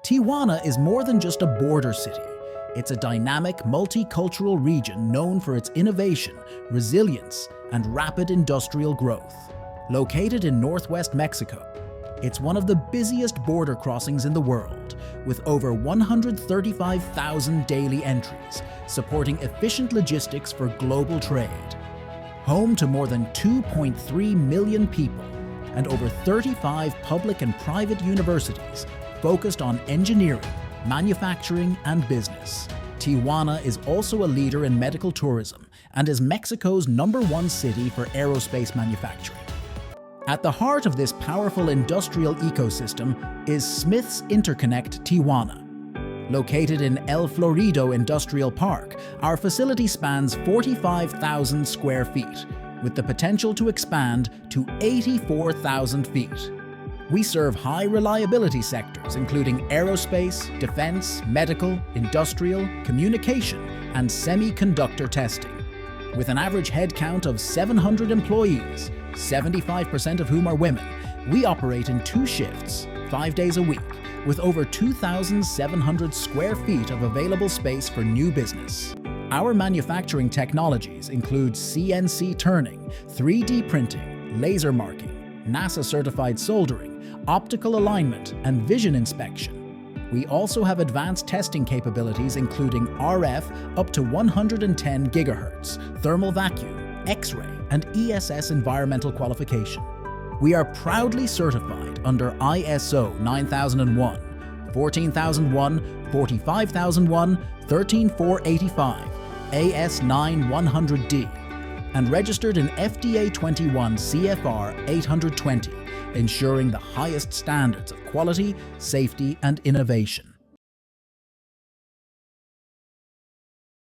Tijuana is more than just a border city. It's a dynamic, multicultural region known for its innovation, resilience, and rapid industrial growth. Located in northwest Mexico, it's one of the busiest border crossings in the world, with over 135,000 daily entries, supporting efficient logistics for global trade. Home to more than 2.3 million people and over 35 public and private universities focused on engineering, manufacturing, and business. Tijuana is also a leader in medical tourism and is Mexico's #1 city for aerospace manufacturing. At the heart of this powerful industrial ecosystem is Smith's Interconnect Tijuana. Located in El Florido Industrial Park, our facility spans 45,000 square feet, with the potential to expand to 84,000 feet. We serve high-reliability sectors including aerospace, defense, medical, industrial, communication, and semiconductor testing. With an average headcount of 700 employees, 75% of whom are women, we operate in 2 shifts, 5 days a week, with over 2,700 square feet of available space for new business. Our manufacturing technologies include CNC turning, 3D printing, laser marking, NASA-certified soldering, optical alignment, and vision inspection. We also have advanced testing capabilities including RF up to 110 GHz, thermal vacuum, X-ray, and ESS environmental qualification. We are proudly certified under ISO 9001, 14001, 45001, 13485, AS9100D, and registered in FDA 21 CFR 820, ensuring the highest standards of quality, safety, and innovation.